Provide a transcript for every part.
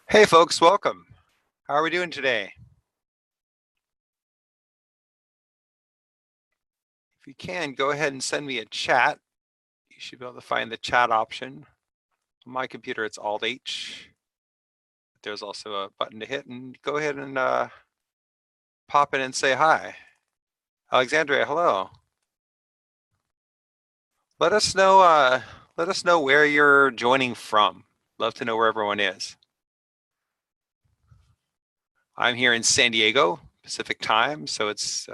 Hey folks, welcome. How are we doing today? If you can, go ahead and send me a chat. You should be able to find the chat option. On my computer, it's Alt-H. There's also a button to hit, and go ahead and pop in and say hi. Alexandria, hello. Let us know where you're joining from. Love to know where everyone is. I'm here in San Diego, Pacific time, so it's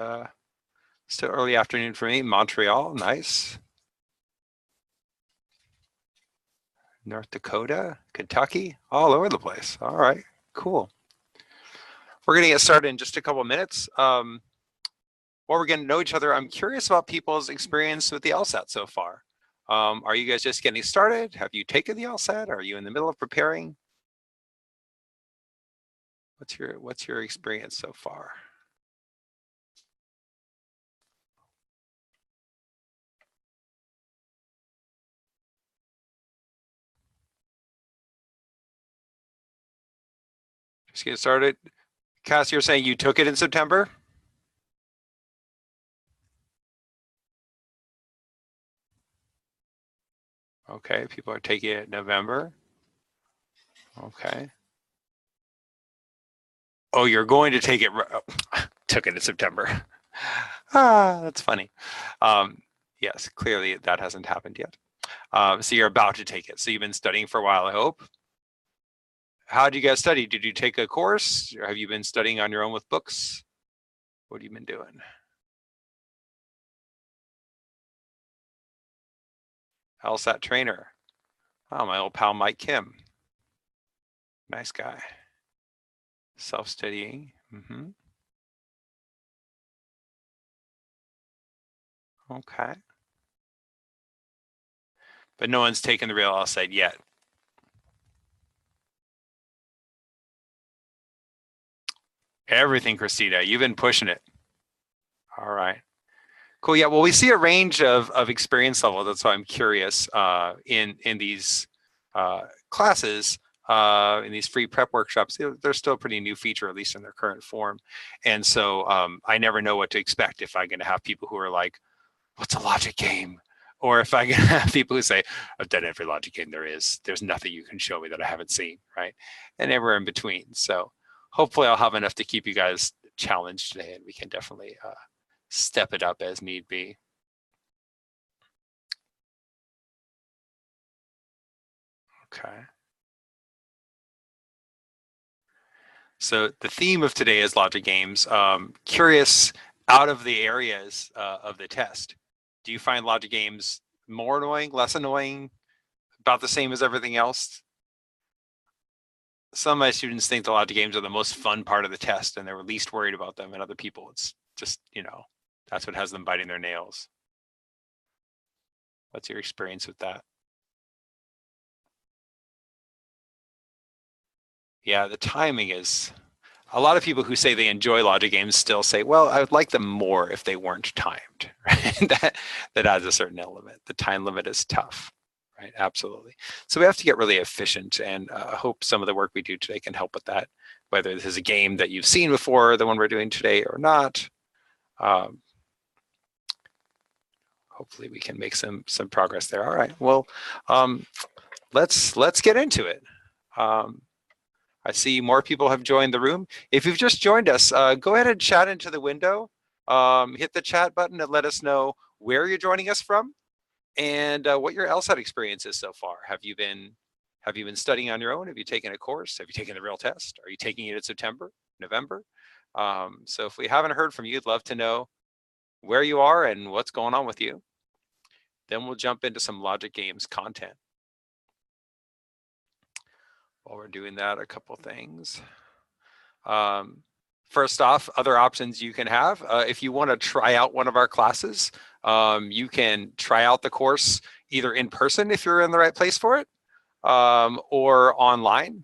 still early afternoon for me. Montreal, nice. North Dakota, Kentucky, all over the place. All right, cool. We're going to get started in just a couple of minutes. While we're getting to know each other, I'm curious about people's experience with the LSAT so far. Are you guys just getting started? Have you taken the LSAT? Are you in the middle of preparing? What's your experience so far? Just get started. Cass, you're saying you took it in September? Okay, people are taking it in November. Okay. Oh, you're going to take it. Took it in September. That's funny. Yes, clearly that hasn't happened yet. So you're about to take it. So you've been studying for a while, I hope. How did you guys study? Did you take a course? Or have you been studying on your own with books? What have you been doing? LSAT trainer. Oh, my old pal Mike Kim. Nice guy. Self-studying. Okay. But no one's taken the real LSAT yet. Everything, Christina. You've been pushing it. All right. Cool. Yeah. Well, we see a range of experience level. That's why I'm curious in these classes, in these free prep workshops. They're still a pretty new feature, at least in their current form. And so I never know what to expect if I'm going to have people who are like, "What's a logic game?" Or if I can have people who say, "I've done every logic game there is. There's nothing you can show me that I haven't seen," right? And everywhere in between. So hopefully I'll have enough to keep you guys challenged today, and we can definitely step it up as need be. Okay. So the theme of today is logic games. Curious, out of the areas of the test, do you find logic games more annoying, less annoying, about the same as everything else? Some of my students think the logic games are the most fun part of the test and they're least worried about them, and other people, it's just, that's what has them biting their nails. What's your experience with that? Yeah, the timing is, A lot of people who say they enjoy logic games still say, well, I would like them more if they weren't timed. Right? That adds a certain element. The time limit is tough, right? Absolutely. So we have to get really efficient, and hope some of the work we do today can help with that, whether this is a game that you've seen before, the one we're doing today, or not. Um, Hopefully we can make some progress there. All right. Well, let's get into it. I see more people have joined the room. If you've just joined us, go ahead and chat into the window. Hit the chat button and let us know where you're joining us from and what your LSAT experience is so far. Have you been studying on your own? Have you taken a course? Have you taken the real test? Are you taking it in September, November? So if we haven't heard from you, I'd love to know where you are and what's going on with you. Then we'll jump into some logic games content. While we're doing that, a couple things. First off, other options you can have. If you want to try out one of our classes, you can try out the course either in person if you're in the right place for it, or online.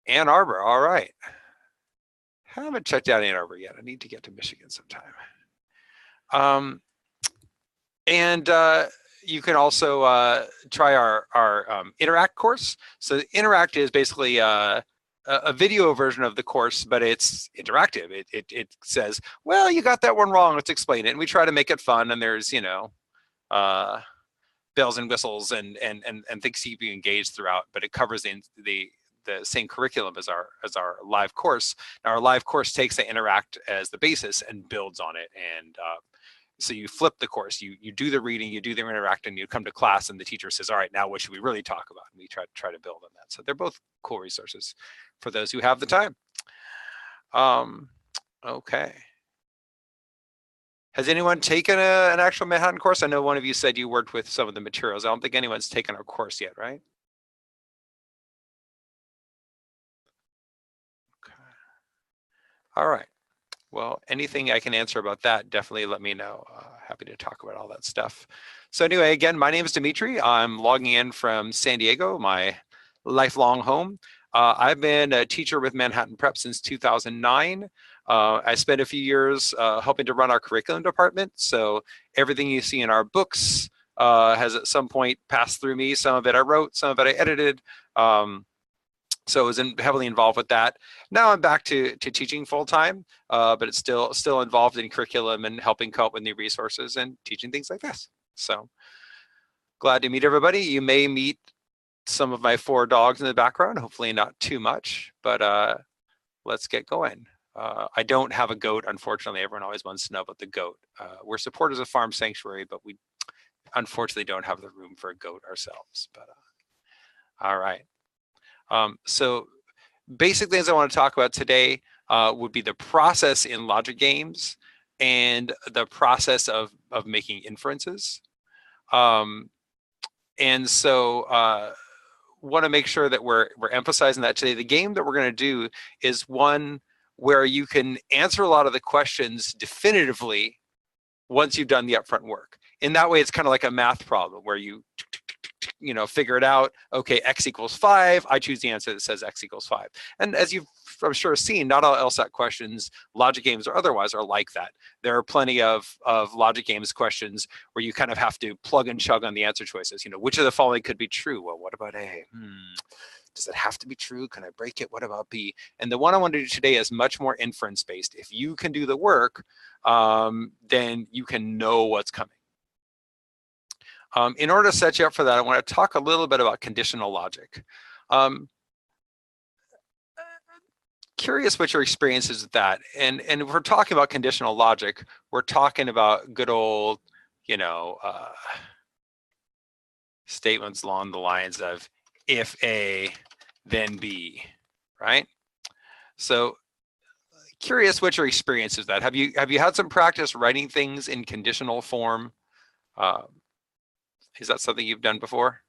Ann Arbor, all right. Haven't checked out Ann Arbor yet. I need to get to Michigan sometime. And you can also try our Interact course. So Interact is basically a video version of the course, but it's interactive. It says, well, you got that one wrong. Let's explain it. And we try to make it fun. And there's, bells and whistles and things to keep you engaged throughout, but it covers the same curriculum as our live course. Now, our live course takes the Interact as the basis and builds on it. And so you flip the course, you do the reading, you do the interacting, you come to class and the teacher says, all right, now what should we really talk about? And we try to build on that. So they're both cool resources for those who have the time. Okay. Has anyone taken an actual Manhattan course? I know one of you said you worked with some of the materials. I don't think anyone's taken our course yet, right? Okay. All right. Well, anything I can answer about that, definitely let me know. Happy to talk about all that stuff. So anyway, again, my name is Dmitry. I'm logging in from San Diego, my lifelong home. I've been a teacher with Manhattan Prep since 2009. I spent a few years helping to run our curriculum department. So everything you see in our books has at some point passed through me. Some of it I wrote, some of it I edited. So I was heavily involved with that. Now I'm back to teaching full time, but it's still involved in curriculum and helping come up with new resources and teaching things like this. So glad to meet everybody. You may meet some of my 4 dogs in the background, hopefully not too much, but let's get going. I don't have a goat, unfortunately. Everyone always wants to know about the goat. We're supporters of Farm Sanctuary, but we unfortunately don't have the room for a goat ourselves. But all right. So basic things I want to talk about today would be the process in logic games and the process of making inferences. And so want to make sure that we're emphasizing that today. The game that we're going to do is one where you can answer a lot of the questions definitively once you've done the upfront work. In that way, it's kind of like a math problem where you figure it out. Okay, x equals 5. I choose the answer that says x equals 5. And as you've, I'm sure, seen, not all LSAT questions, logic games or otherwise, are like that. There are plenty of logic games questions where you kind of have to plug and chug on the answer choices. Which of the following could be true? Well, what about A? Does it have to be true? Can I break it? What about B? And the one I want to do today is much more inference based. If you can do the work, then you can know what's coming. In order to set you up for that, I want to talk a little bit about conditional logic. Curious what your experience is with that. And if we're talking about conditional logic, we're talking about good old, statements along the lines of if A, then B, right? So curious what your experience is that. Have you had some practice writing things in conditional form? Is that something you've done before?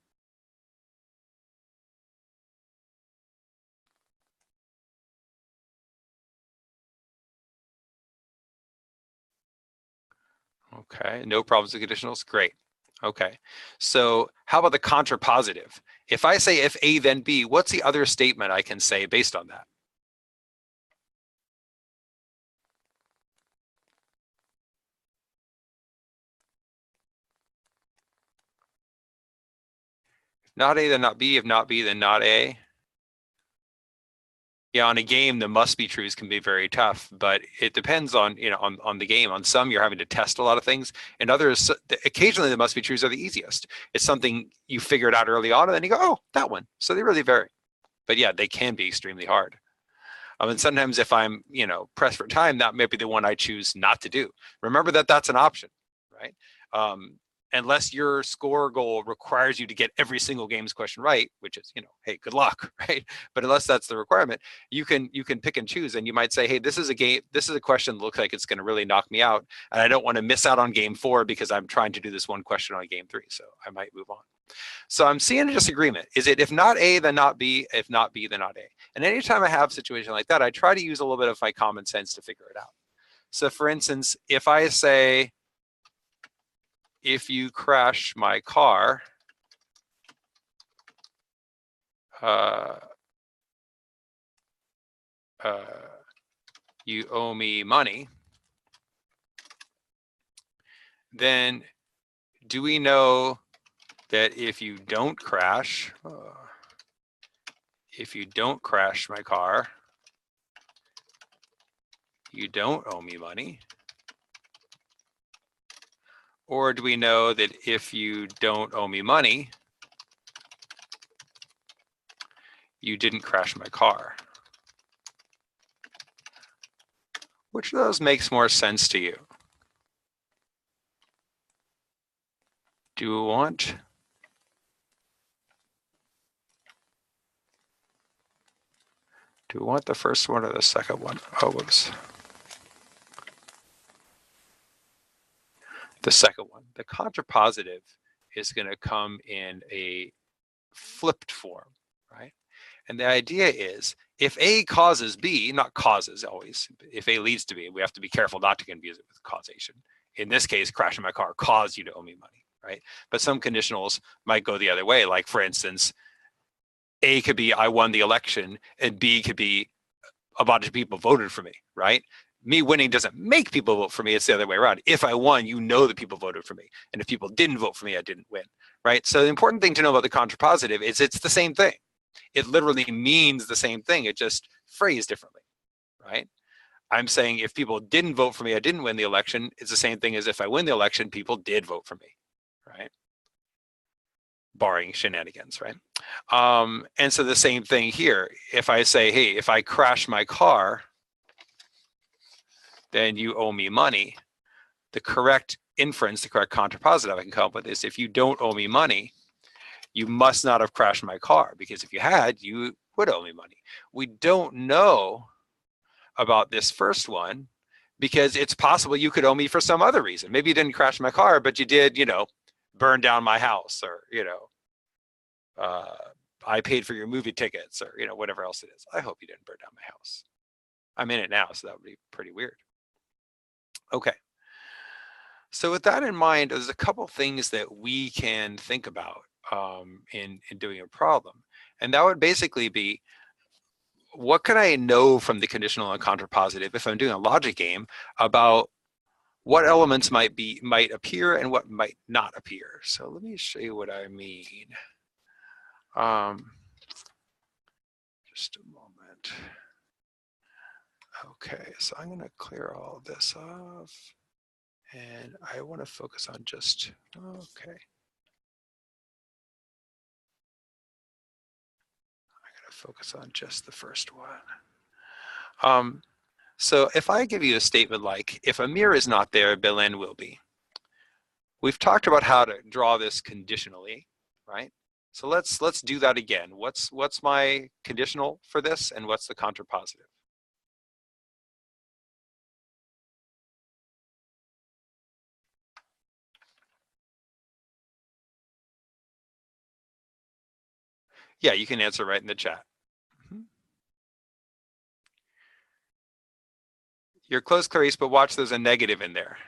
Okay, no problems with conditionals, great. Okay, so how about the contrapositive? If I say if A then B, what's the other statement I can say based on that? Not A, then not B. If not B, then not A. Yeah, on a game, the must be trues can be very tough, but it depends on, on the game. On some, you're having to test a lot of things, and others, occasionally the must be trues are the easiest. It's something you figured out early on, and then you go, oh, that one. So they really vary. But yeah, they can be extremely hard. And sometimes if I'm, pressed for time, that may be the one I choose not to do. Remember that that's an option, right? Unless your score goal requires you to get every single games question right, which is, hey, good luck, right? But unless that's the requirement, you can pick and choose, and you might say, hey, this is a question that looks like it's going to really knock me out, and I don't want to miss out on game 4 because I'm trying to do this one question on game 3, so I might move on. So I'm seeing a disagreement. Is it if not A, then not B, if not B, then not A? And anytime I have a situation like that, I try to use a little bit of my common sense to figure it out. So for instance, if I say, if you crash my car, you owe me money, then do we know that if you don't crash my car, you don't owe me money? Or do we know that if you don't owe me money, you didn't crash my car? Which of those makes more sense to you? Do we want the first one or the second one? Oh, whoops. The second one. The contrapositive is going to come in a flipped form, right? And the idea is, if A causes B, not causes always, if A leads to B, we have to be careful not to confuse it with causation. In this case, crashing my car caused you to owe me money, right? But some conditionals might go the other way. Like, for instance, A could be I won the election, and B could be a bunch of people voted for me, right? Me winning doesn't make people vote for me. It's the other way around. If I won, you know that people voted for me. And if people didn't vote for me, I didn't win, right? So the important thing to know about the contrapositive is it's the same thing. It literally means the same thing. It just phrased differently, right? I'm saying if people didn't vote for me, I didn't win the election. It's the same thing as if I win the election, people did vote for me, right? Barring shenanigans, right? And so the same thing here. If I say, hey, if I crash my car, then you owe me money. The correct inference, the correct contrapositive I can come up with is, if you don't owe me money, you must not have crashed my car, because if you had, you would owe me money. We don't know about this first one because it's possible you could owe me for some other reason. Maybe you didn't crash my car, but you did, burn down my house, or, I paid for your movie tickets, or, whatever else it is. I hope you didn't burn down my house. I'm in it now, so that would be pretty weird. Okay. So with that in mind, there's a couple things that we can think about in doing a problem. And that would basically be, what can I know from the conditional and contrapositive if I'm doing a logic game about what elements might appear and what might not appear? So let me show you what I mean. Just a moment. Okay, so I'm going to clear all this off. And I want to focus on just, okay. I'm going to focus on just the first one. So if I give you a statement like, if Amir is not there, Belen will be. We've talked about how to draw this conditionally, right? So let's do that again. What's my conditional for this, and what's the contrapositive? Yeah, you can answer right in the chat. You're close, Clarice, but watch, there's a negative in there.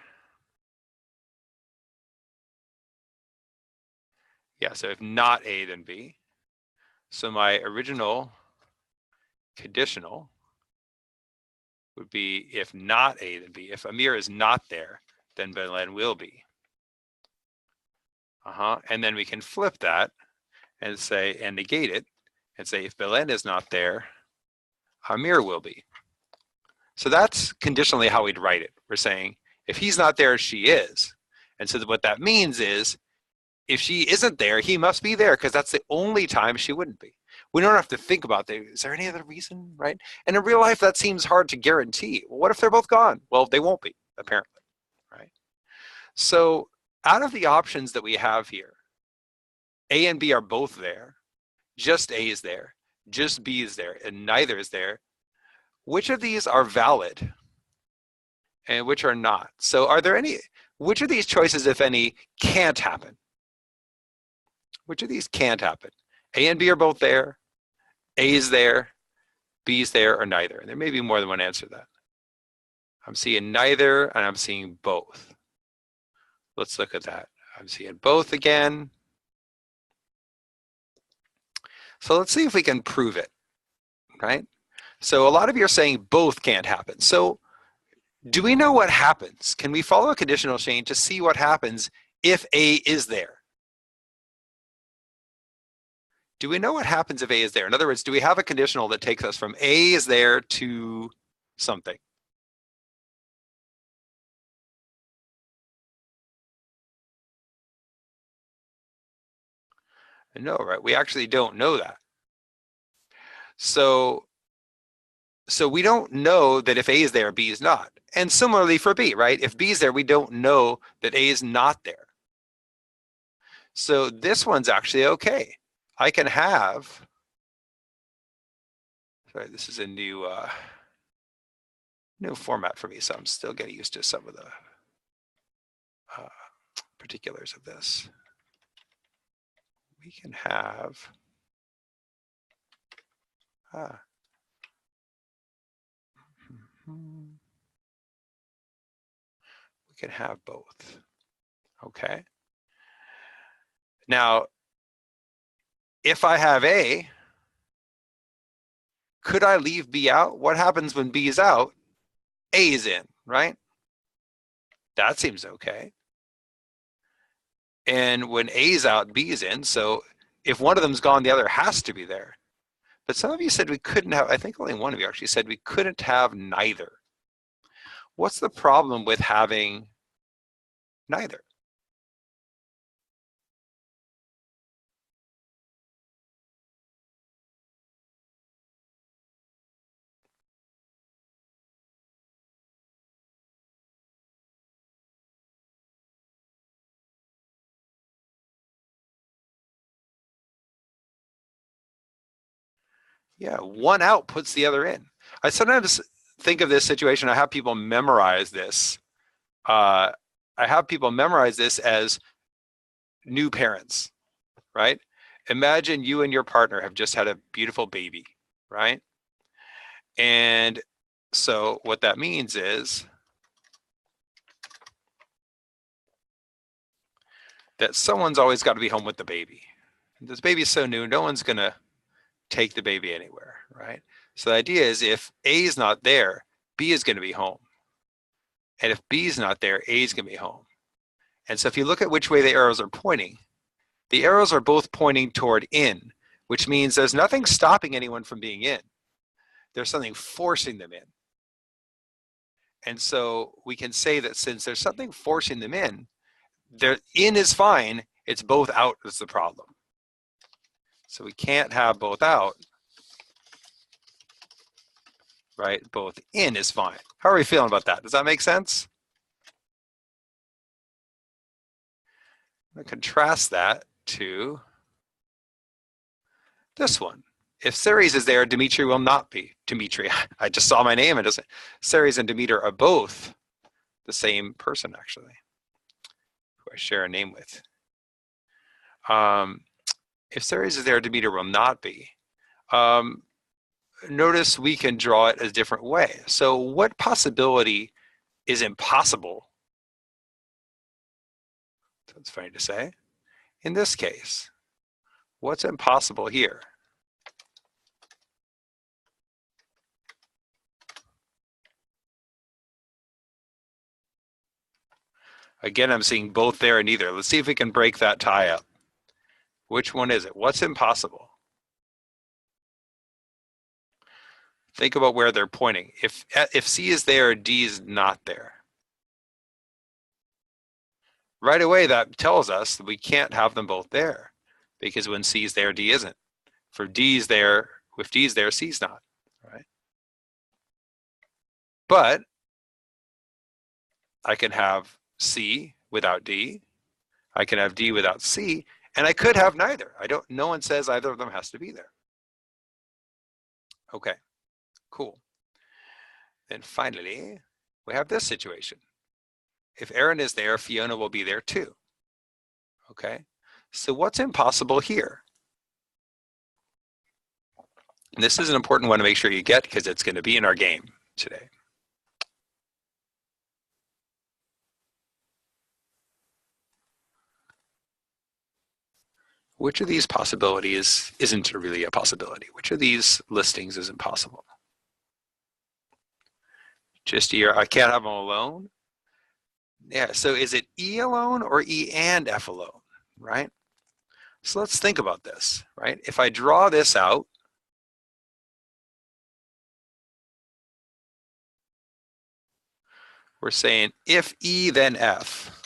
Yeah, so if not A, then B. So my original conditional would be, if not A, then B. If Amir is not there, then Belen will be. And then we can flip that and say, and negate it, and say, if Belen is not there, Amir will be. So that's conditionally how we'd write it. We're saying, if he's not there, she is. And so what that means is, if she isn't there, he must be there, because that's the only time she wouldn't be. We don't have to think about that. Is there any other reason, right? And in real life, that seems hard to guarantee. Well, what if they're both gone? Well, they won't be, apparently, right? So out of the options that we have here, A and B are both there. Just A is there. Just B is there, and neither is there. Which of these are valid and which are not? So are there any, which of these choices, if any, can't happen? Which of these can't happen? A and B are both there. A is there. B is there, or neither. And there may be more than one answer to that. I'm seeing neither, and I'm seeing both. Let's look at that. I'm seeing both again. So let's see if we can prove it, right? So a lot of you are saying both can't happen. So do we know what happens? Can we follow a conditional chain to see what happens if A is there? Do we know what happens if A is there? In other words, do we have a conditional that takes us from A is there to something? No, right? We actually don't know that. So we don't know that if A is there, B is not. And similarly for B, right? If B is there, we don't know that A is not there. So this one's actually okay. I can have, sorry, this is a new format for me, so I'm still getting used to some of the particulars of this. We can have, we can have both, okay? Now, if I have A, could I leave B out? What happens when B is out? A is in, right? That seems okay. And when A is out, B is in. So if one of them's gone, the other has to be there. But some of you said we couldn't have, I think only one of you actually said we couldn't have neither. What's the problem with having neither? Yeah, one out puts the other in. I sometimes think of this situation, I have people memorize this. I have people memorize this as new parents, right? Imagine you and your partner have just had a beautiful baby, right? And so what that means is that someone's always got to be home with the baby. This baby's so new, no one's going to take the baby anywhere, right? So the idea is if A is not there, B is going to be home. And if B is not there, A is going to be home. And so if you look at which way the arrows are pointing, the arrows are both pointing toward in, which means there's nothing stopping anyone from being in. There's something forcing them in. And so we can say that since there's something forcing them in, their in is fine, it's both out is the problem. So we can't have both out, right? Both in is fine. How are we feeling about that? Does that make sense? I'm going to contrast that to this one. If Ceres is there, Dmitry will not be. Dmitry, I just saw my name and doesn't. Ceres and Demeter are both the same person, actually, who I share a name with. If Ceres is there, Demeter will not be. Notice we can draw it a different way. So what possibility is impossible? That's funny to say. In this case, what's impossible here? Again, I'm seeing both there and neither. Let's see if we can break that tie up. Which one is it? What's impossible? Think about where they're pointing. If C is there, D is not there. Right away, that tells us that we can't have them both there, because when C is there, D isn't. For D's there, if D's there, C's not, right? But I can have C without D. I can have D without C, and I could have neither. No one says either of them has to be there. Okay, cool. Then finally, we have this situation. If Aaron is there, Fiona will be there too. Okay, so what's impossible here? And this is an important one to make sure you get, because it's going to be in our game today. Which of these possibilities isn't really a possibility? Which of these listings isn't possible? Just E, I can't have them alone. Yeah, so is it E alone or E and F alone, right? So let's think about this, right? If I draw this out, we're saying if E, then F.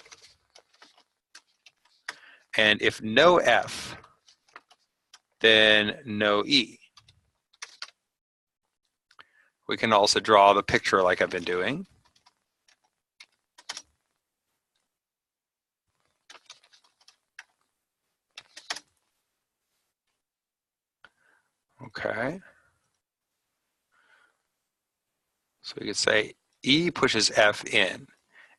And if no F, then no E. We can also draw the picture like I've been doing. Okay. So we could say E pushes F in,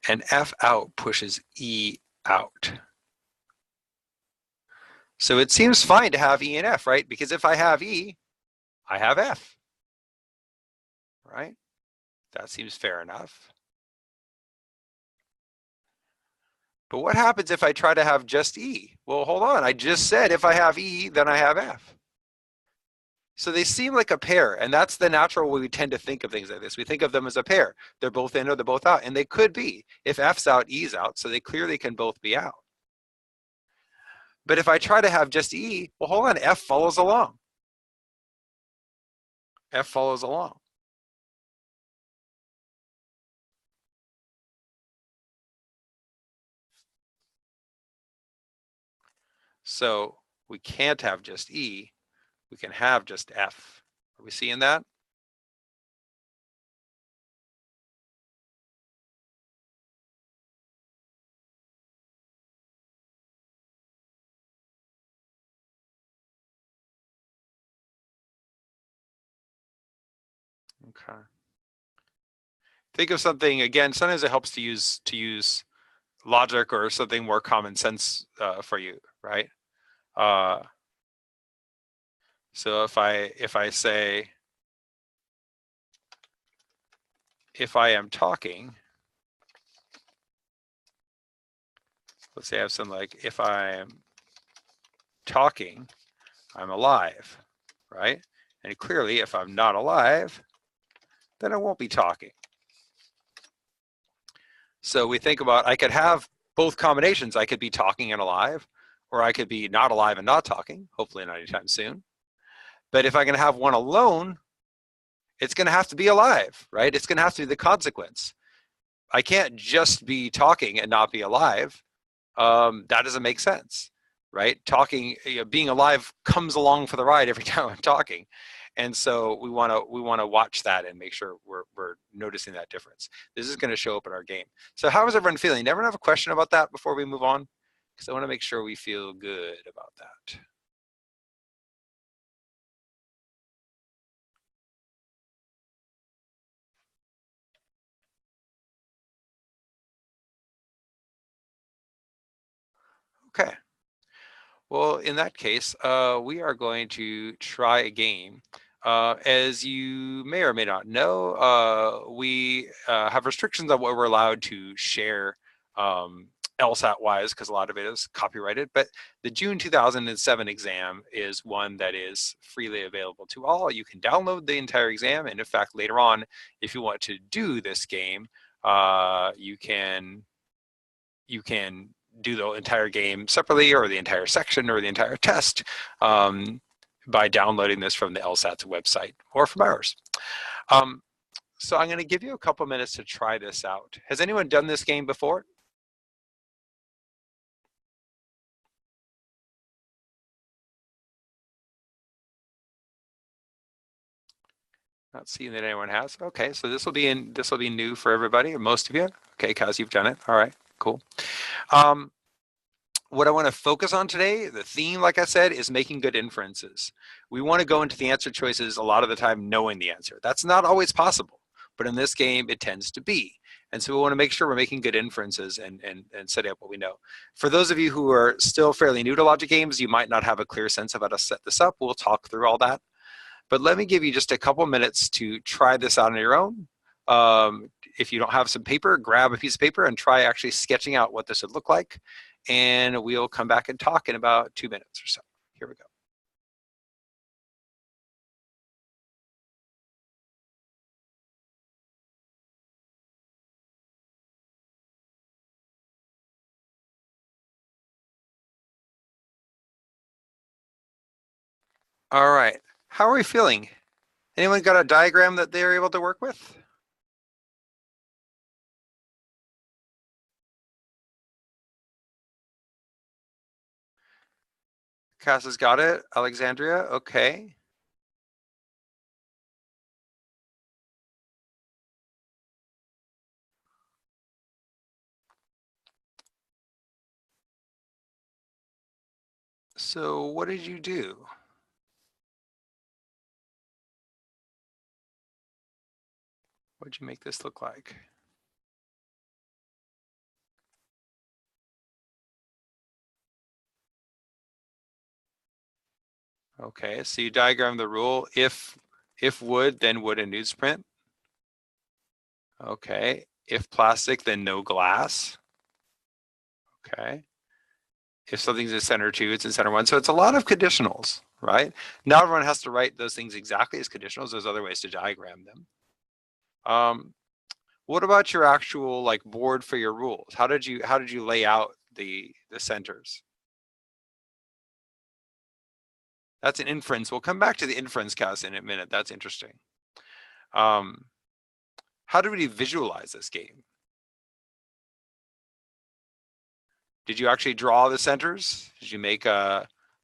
and F out pushes E out. So it seems fine to have E and F, right? Because if I have E, I have F, right? That seems fair enough. But what happens if I try to have just E? Well, hold on. I just said if I have E, then I have F. So they seem like a pair, and that's the natural way we tend to think of things like this. We think of them as a pair. They're both in or they're both out, and they could be. If F's out, E's out, so they clearly can both be out. But if I try to have just E, well, hold on, F follows along. F follows along. So we can't have just E, we can have just F. Are we seeing that? Okay. Think of something, again, sometimes it helps to use logic or something more common sense for you, right? So if I say, if I am talking, let's say I have something like, if I'm talking, I'm alive, right? And clearly, if I'm not alive, then I won't be talking. So we think about, I could have both combinations. I could be talking and alive, or I could be not alive and not talking, hopefully not anytime soon. But if I'm going to have one alone, it's going to have to be alive, right? It's going to have to be the consequence. I can't just be talking and not be alive. That doesn't make sense, right? Talking, being alive comes along for the ride every time I'm talking. And so we want to watch that and make sure we're noticing that difference. This is going to show up in our game. So how is everyone feeling? Everyone have a question about that before we move on? Because I want to make sure we feel good about that. Okay. Well, in that case, we are going to try a game. As you may or may not know, we have restrictions on what we're allowed to share LSAT-wise, because a lot of it is copyrighted. But the June 2007 exam is one that is freely available to all. You can download the entire exam, and in fact, later on, if you want to do this game, you can do the entire game separately or the entire section or the entire test by downloading this from the LSAT's website or from ours. So I'm going to give you a couple minutes to try this out. Has anyone done this game before? Not seeing that anyone has. Okay, so this will be new for everybody, or most of you. Okay, Kaz, you've done it. All right, cool. What I want to focus on today, the theme, like I said, is making good inferences. We want to go into the answer choices a lot of the time knowing the answer. That's not always possible, but in this game, it tends to be. And so we want to make sure we're making good inferences and setting up what we know. For those of you who are still fairly new to logic games, you might not have a clear sense of how to set this up. We'll talk through all that. But let me give you just a couple minutes to try this out on your own. If you don't have some paper, grab a piece of paper and try actually sketching out what this would look like. And we'll come back and talk in about 2 minutes or so. Here we go. All right, how are we feeling? Anyone got a diagram that they're able to work with? Cass has got it. Alexandria, okay. So what did you do? What'd you make this look like? Okay, so you diagram the rule. If wood, then wood and newsprint. Okay, if plastic, then no glass. Okay. If something's in center 2, it's in center 1. So it's a lot of conditionals, right? Not everyone has to write those things exactly as conditionals. There's other ways to diagram them. What about your actual like board for your rules? How did you lay out the centers? That's an inference. We'll come back to the inference cast in a minute. That's interesting. How do we visualize this game? Did you actually draw the centers? Did you make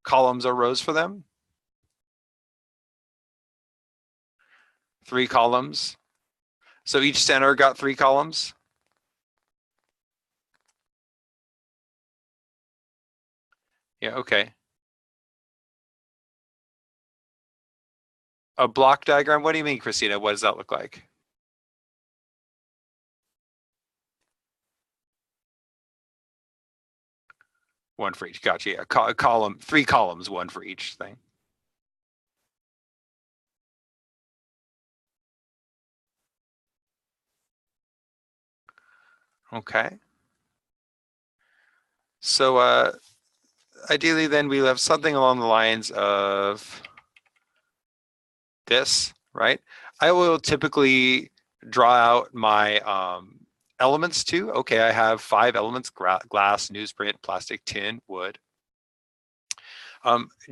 columns or rows for them? 3 columns. So each center got 3 columns? Yeah, okay. A block diagram? What do you mean, Christina? What does that look like? One for each. Gotcha. Yeah, column, 3 columns, 1 for each thing. Okay. So ideally, then we have something along the lines of this, right? I will typically draw out my elements too. Okay, I have 5 elements: glass, newsprint, plastic, tin, wood.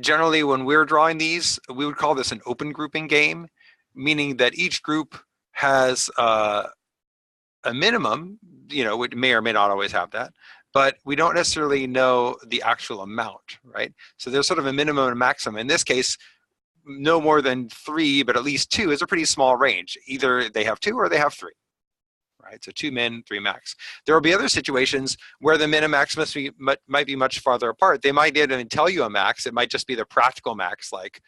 Generally, when we're drawing these, we would call this an open grouping game, meaning that each group has a minimum, it may or may not always have that, but we don't necessarily know the actual amount, right? So there's sort of a minimum and maximum. In this case, no more than 3, but at least 2 is a pretty small range. Either they have 2 or they have 3. Right? So 2 min, 3 max. There will be other situations where the min and max might be much farther apart. They might not even tell you a max. It might just be the practical max, like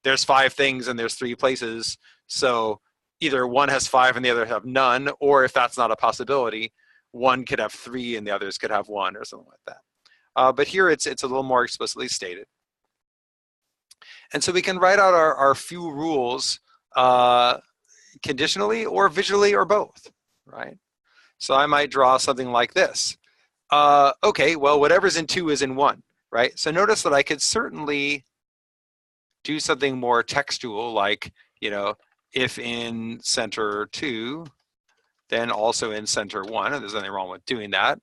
there's 5 things and there's 3 places. So either one has 5 and the other have none, or if that's not a possibility, one could have 3 and the others could have 1 or something like that. But here it's a little more explicitly stated. And so we can write out our few rules conditionally or visually or both, right? So I might draw something like this. Okay, well, whatever's in 2 is in 1, right? So notice that I could certainly do something more textual, like, if in center 2, then also in center 1, and there's nothing wrong with doing that.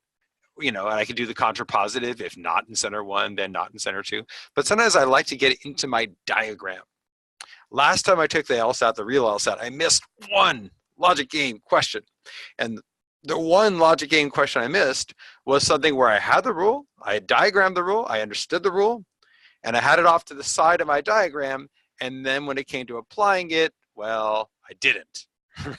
and I can do the contrapositive. If not in center 1, then not in center 2. But sometimes I like to get into my diagram. Last time I took the LSAT, the real LSAT, I missed one logic game question. And the one logic game question I missed was something where I had the rule, I had diagrammed the rule, I understood the rule, and I had it off to the side of my diagram. And then when it came to applying it, well, I didn't,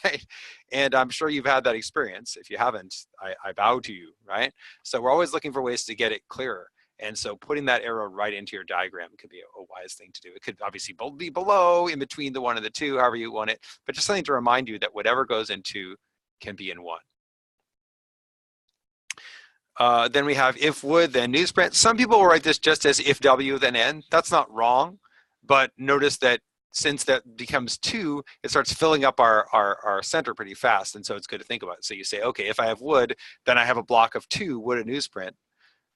right? And I'm sure you've had that experience. If you haven't, I bow to you, right? So we're always looking for ways to get it clearer. And so putting that arrow right into your diagram could be a wise thing to do. It could obviously be below, in between the 1 and the 2, however you want it, but just something to remind you that whatever goes in 2 can be in 1. Then we have if would, then newsprint. Some people will write this just as if W, then N. That's not wrong, but notice that since that becomes 2, it starts filling up our center pretty fast, and so it's good to think about it. So you say, okay, if I have would, then I have a block of 2 would and newsprint.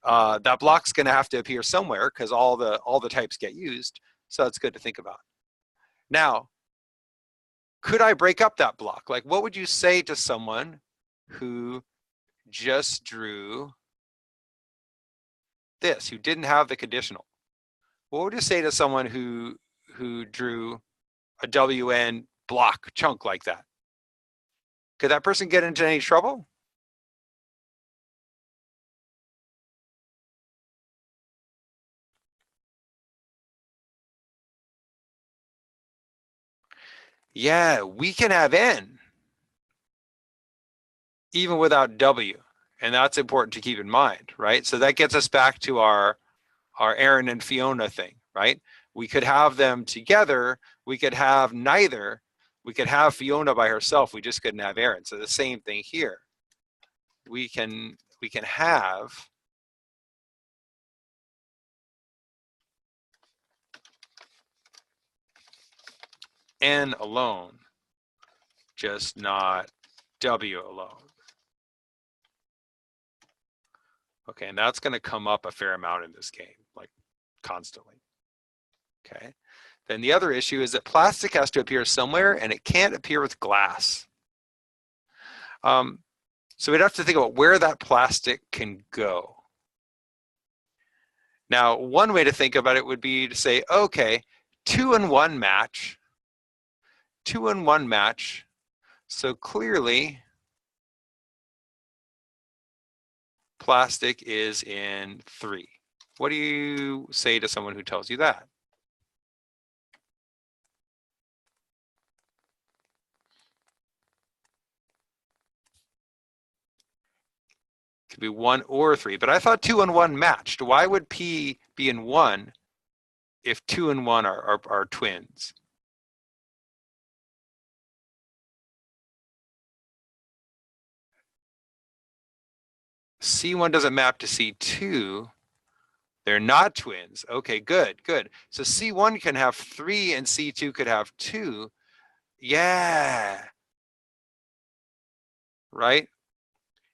That block's going to have to appear somewhere because all the types get used, so it's good to think about. Now, could I break up that block? Like, what would you say to someone who just drew this, who didn't have the conditional? What would you say to someone who drew a WN block chunk like that? Could that person get into any trouble? Yeah, we can have N even without W. And that's important to keep in mind, right? So that gets us back to our Aaron and Fiona thing, right? We could have them together. We could have neither. We could have Fiona by herself. We just couldn't have Aaron. So the same thing here. We can have N alone, just not W alone. Okay, and that's going to come up a fair amount in this game, like constantly. Okay, then the other issue is that plastic has to appear somewhere, and it can't appear with glass. So we'd have to think about where that plastic can go. Now, one way to think about it would be to say, okay, 2 and 1 match, 2 and 1 match. So clearly, plastic is in 3. What do you say to someone who tells you that? Could be 1 or 3, but I thought 2 and 1 matched. Why would P be in 1 if 2 and 1 are twins? C1 doesn't map to C2. They're not twins. Okay, good, good. So C1 can have 3 and C2 could have 2. Yeah. Right?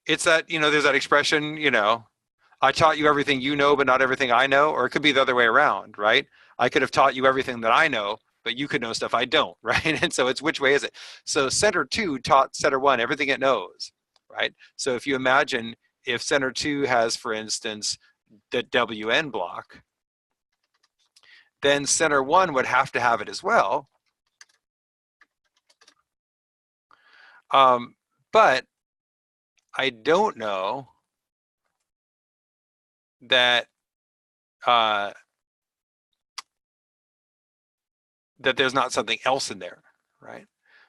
It's that, there's that expression, I taught you everything you know, but not everything I know. Or it could be the other way around, right? I could have taught you everything that I know, but you could know stuff I don't, right? And so it's which way is it? So center 2 taught center 1 everything it knows, right? So if you imagine if center 2 has, for instance, the WN block, then center 1 would have to have it as well. But I don't know that that there's not something else in there, right?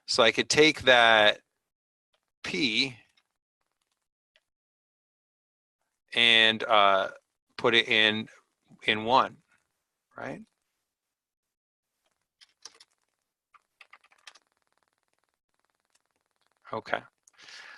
So I could take that P and put it in 1, right? Okay.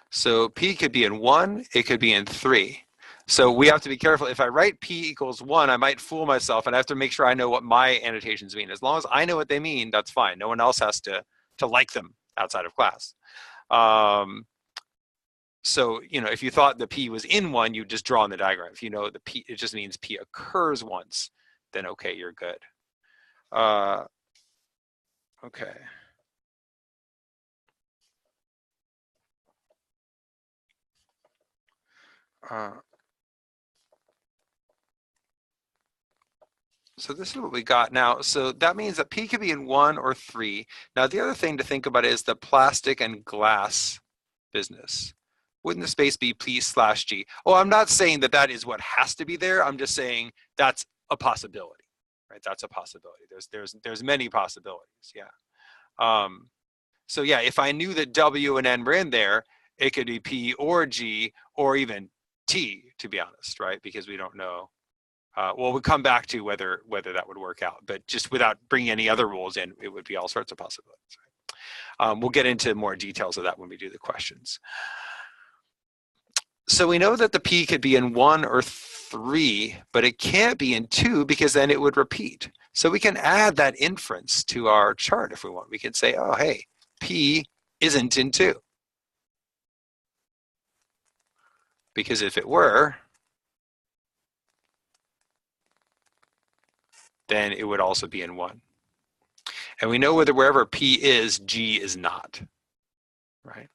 So P could be in 1, it could be in 3. So we have to be careful. If I write P equals 1, I might fool myself, and I have to make sure I know what my annotations mean. As long as I know what they mean, that's fine. No one else has to like them outside of class. So, if you thought the P was in 1, you just draw on the diagram. If you know the P, it just means P occurs once, then okay, you're good. Okay. So this is what we got now. So that means that P could be in 1 or 3. Now the other thing to think about is the plastic and glass business. Wouldn't the space be P/G? Oh, I'm not saying that that is what has to be there. I'm just saying that's a possibility, right? That's a possibility. There's many possibilities. Yeah. So yeah, if I knew that W and N were in there, it could be P or G or even T, to be honest, right? Because we don't know. Well, we'll come back to whether that would work out, but just without bringing any other rules in, it would be all sorts of possibilities. Right? We'll get into more details of that when we do the questions. So we know that the P could be in 1 or 3, but it can't be in 2 because then it would repeat. So we can add that inference to our chart if we want. We could say, oh, hey, P isn't in 2. Because if it were, then it would also be in 1. And we know whether wherever P is, G is not, right?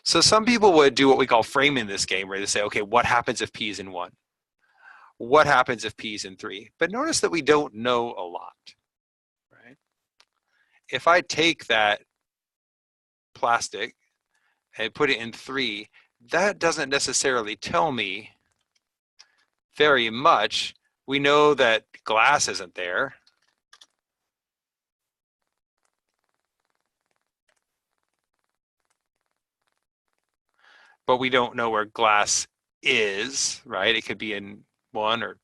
So some people would do what we call framing this game, where they say, okay, what happens if P is in 1? What happens if P is in 3? But notice that we don't know a lot, right? If I take that plastic and put it in 3, that doesn't necessarily tell me very much. We know that glass isn't there. But we don't know where glass is, right? It could be in 1 or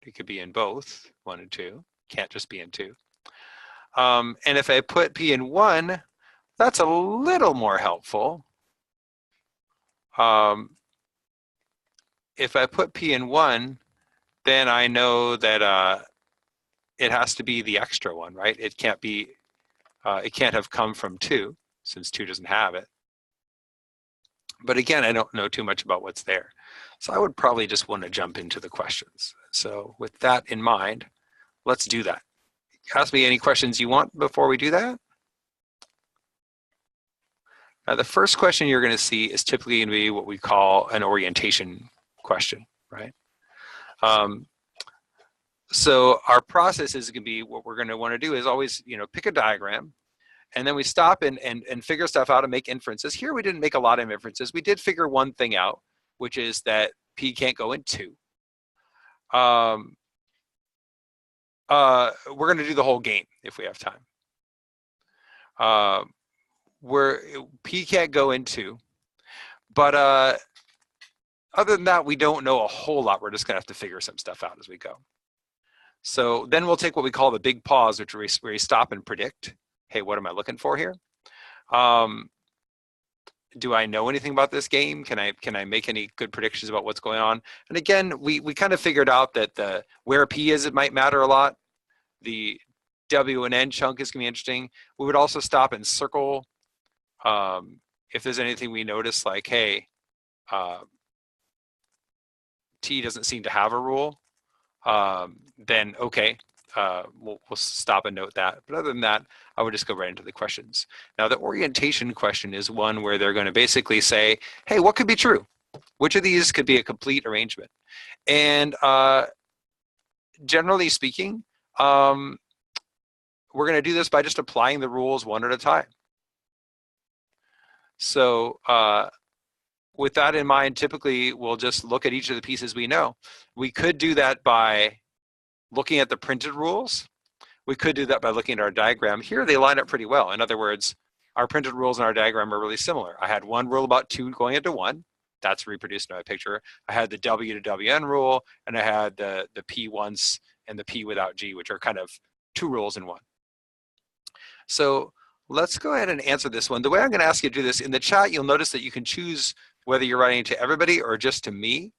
it could be in both, 1 and 2. Can't just be in 2. And if I put P in 1, that's a little more helpful. If I put P in 1, then I know that it has to be the extra one, right? It can't be, it can't have come from 2 since 2 doesn't have it. But again, I don't know too much about what's there. So I would probably just want to jump into the questions. So with that in mind, let's do that. Ask me any questions you want before we do that. Now, the first question you're going to see is typically going to be what we call an orientation question, right? So our process is going to be, what we're going to want to do is always, pick a diagram, and then we stop and figure stuff out and make inferences. Here we didn't make a lot of inferences. We did figure one thing out, which is that P can't go in 2. We're going to do the whole game if we have time. Where P can't go in 2, but other than that, we don't know a whole lot. We're just going to have to figure some stuff out as we go. So then we'll take what we call the big pause, which where we stop and predict. Hey, what am I looking for here? Do I know anything about this game? Can I make any good predictions about what's going on? And again, we kind of figured out that where P is, it might matter a lot. The W and N chunk is going to be interesting. We would also stop and circle if there's anything we notice, like, hey, T doesn't seem to have a rule, then okay, we'll stop and note that. But other than that, I would just go right into the questions. Now, the orientation question is one where they're going to basically say, hey, what could be true? Which of these could be a complete arrangement? And generally speaking, we're going to do this by just applying the rules one at a time. So with that in mind, typically we'll just look at each of the pieces we know. We could do that by looking at the printed rules. We could do that by looking at our diagram. Here they line up pretty well. In other words, our printed rules and our diagram are really similar. I had one rule about 2 going into 1. That's reproduced in my picture. I had the W to WN rule, and I had the P once and the P without G, which are kind of 2 rules in 1. So let's go ahead and answer this one. The way I'm going to ask you to do this, in the chat, you'll notice that you can choose whether you're writing to everybody or just to me.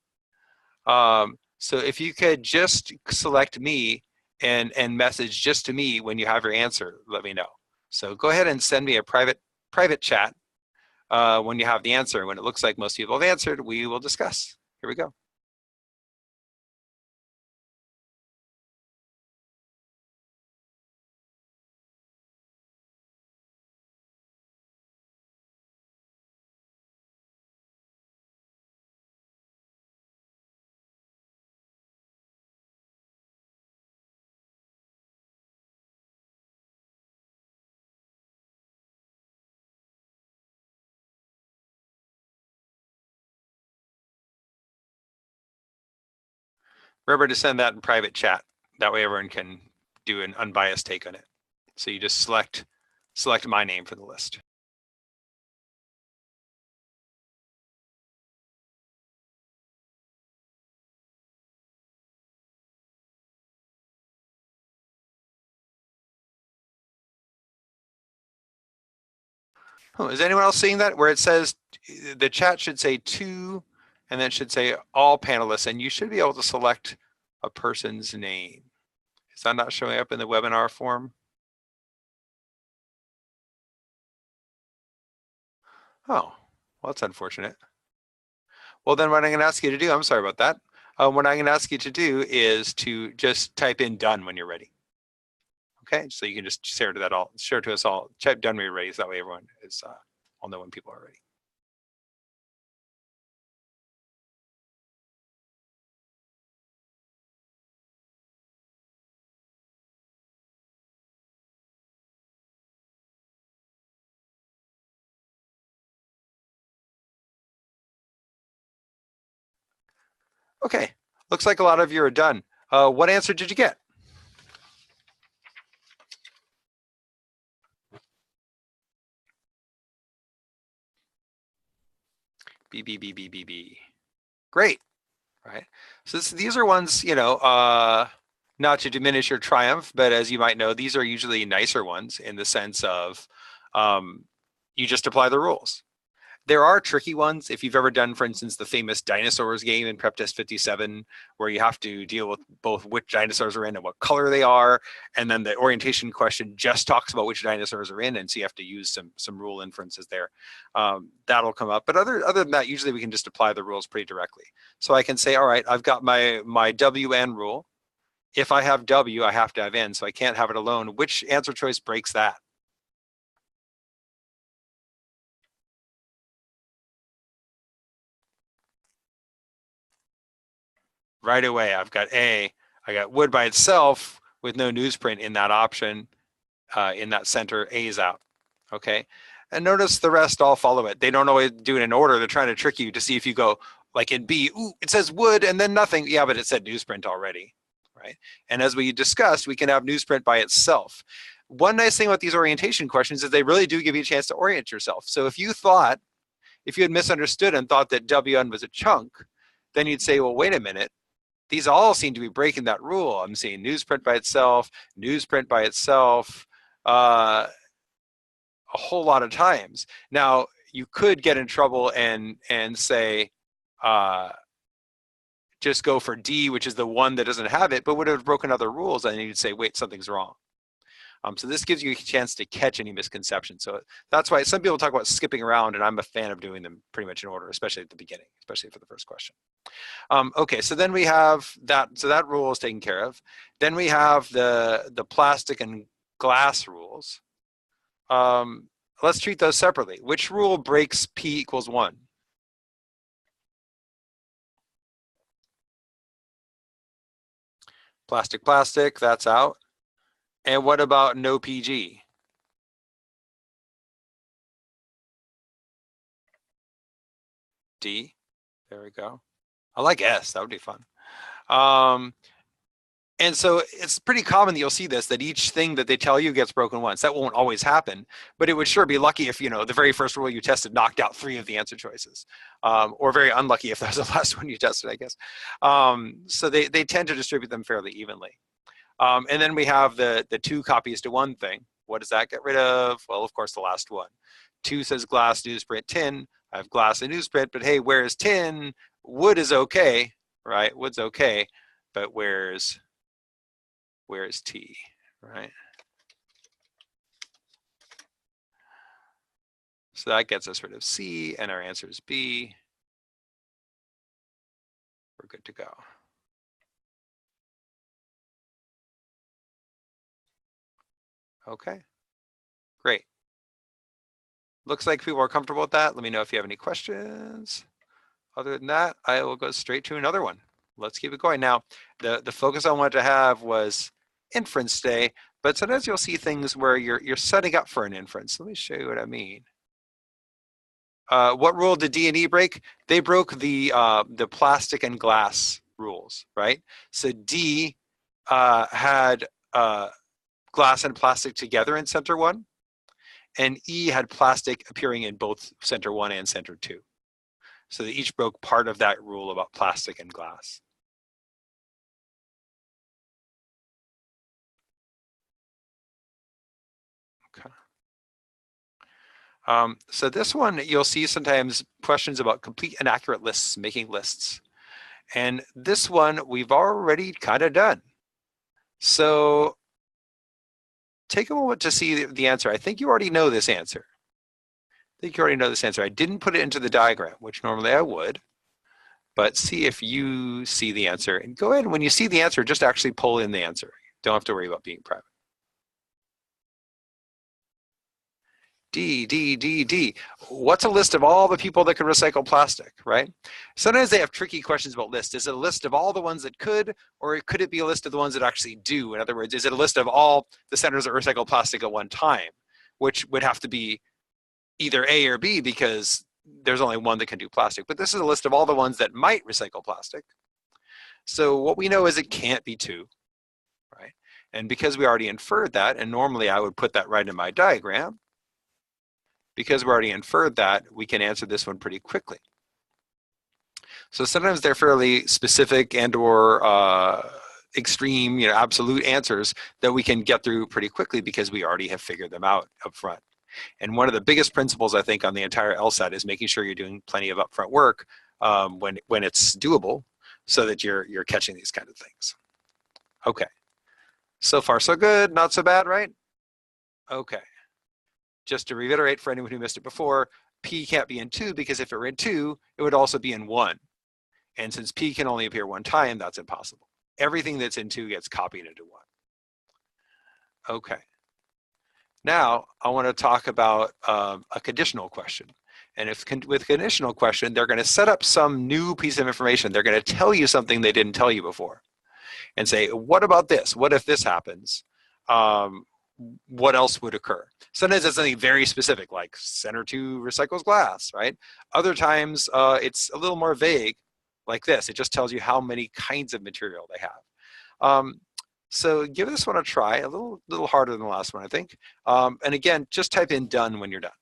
So if you could just select me and message just to me when you have your answer, let me know. So go ahead and send me a private chat when you have the answer. When it looks like most people have answered, we will discuss. Here we go. Remember to send that in private chat. That way everyone can do an unbiased take on it. So you just select my name for the list. Oh, is anyone else seeing that? Where it says, the chat should say two, and then it should say all panelists, and you should be able to select a person's name. Is that not showing up in the webinar form? Oh, well, that's unfortunate. Well, then what I'm going to ask you to do, I'm sorry about that. What I'm going to ask you to do is to just type in done when you're ready. Okay, so you can just share to us all. Type done when you're ready, so that way everyone is will know when people are ready. Okay, looks like a lot of you are done. What answer did you get? B, B, B, B, B, B. Great, right? So these are ones, not to diminish your triumph, but as you might know, these are usually nicer ones in the sense of you just apply the rules. There are tricky ones. If you've ever done, for instance, the famous dinosaurs game in Prep Test 57, where you have to deal with both which dinosaurs are in and what color they are, and then the orientation question just talks about which dinosaurs are in, and so you have to use some rule inferences there. That'll come up. But other than that, usually we can just apply the rules pretty directly. So I can say, all right, I've got my WN rule. If I have W, I have to have N, so I can't have it alone. Which answer choice breaks that? Right away, I've got A. I got wood by itself with no newsprint in that option, in that center. A is out. Okay. And notice the rest all follow it. They don't always do it in order. They're trying to trick you to see if you go like in B, ooh, it says wood and then nothing. Yeah, but it said newsprint already, right? And as we discussed, we can have newsprint by itself. One nice thing about these orientation questions is they really do give you a chance to orient yourself. So if you had misunderstood and thought that WN was a chunk, then you'd say, well, wait a minute, these all seem to be breaking that rule. I'm seeing newsprint by itself, newsprint by itself, a whole lot of times. Now, you could get in trouble and say, just go for D, which is the one that doesn't have it, but would have broken other rules, and you'd say, wait, something's wrong. So this gives you a chance to catch any misconceptions. So that's why some people talk about skipping around, and I'm a fan of doing them pretty much in order, especially at the beginning, especially for the first question. Okay, so then we have that. So that rule is taken care of. Then we have the plastic and glass rules. Let's treat those separately. Which rule breaks P equals 1? Plastic, plastic, that's out. And what about no PG? D, there we go. I like S, that would be fun. And so it's pretty common that you'll see this, that each thing that they tell you gets broken once. That won't always happen, but it would sure be lucky if, the very first rule you tested knocked out 3 of the answer choices, or very unlucky if that was the last one you tested, I guess. So they tend to distribute them fairly evenly. And then we have the 2 copies to 1 thing. What does that get rid of? Well, of course, the last one. 2 says glass, newsprint, tin. I have glass and newsprint, but hey, where's tin? Wood is okay, right? Wood's okay, but where's T, right? So that gets us rid of C, and our answer is B. We're good to go. Okay, great. Looks like people are comfortable with that. Let me know if you have any questions. Other than that, I will go straight to another one. Let's keep it going. Now, the focus I wanted to have was inference day, but sometimes you'll see things where you're setting up for an inference. Let me show you what I mean. What rule did D and E break? They broke the plastic and glass rules, right? So D had glass and plastic together in center 1, and E had plastic appearing in both center 1 and center 2. So they each broke part of that rule about plastic and glass. Okay. So this one, you'll see sometimes questions about complete and accurate lists, making lists. And this one we've already kind of done. So take a moment to see the answer. I think you already know this answer. I didn't put it into the diagram, which normally I would, but see if you see the answer. And go ahead, and when you see the answer, just actually pull in the answer. Don't have to worry about being private. D. What's a list of all the people that could recycle plastic, right? Sometimes they have tricky questions about lists. Is it a list of all the ones that could, or could it be a list of the ones that actually do? In other words, is it a list of all the centers that recycle plastic at one time, which would have to be either A or B because there's only one that can do plastic. But this is a list of all the ones that might recycle plastic. So what we know is it can't be 2, right? And because we already inferred that, and normally I would put that right in my diagram, because we already inferred that, we can answer this one pretty quickly. So sometimes they're fairly specific and or extreme, absolute answers that we can get through pretty quickly because we already have figured them out up front. And one of the biggest principles, I think, on the entire LSAT is making sure you're doing plenty of upfront work when it's doable so that you're catching these kind of things. Okay. So far, so good. Not so bad, right? Okay. Just to reiterate for anyone who missed it before, P can't be in 2 because if it were in 2, it would also be in 1. And since P can only appear one time, that's impossible. Everything that's in 2 gets copied into 1. Okay. Now, I want to talk about a conditional question. And with conditional question, they're going to set up some new piece of information. They're going to tell you something they didn't tell you before and say, what about this? What if this happens? What else would occur? Sometimes it's something very specific, like center 2 recycles glass, right? Other times, it's a little more vague, like this. It just tells you how many kinds of material they have. So give this one a try, a little harder than the last one, I think. And again, just type in done when you're done.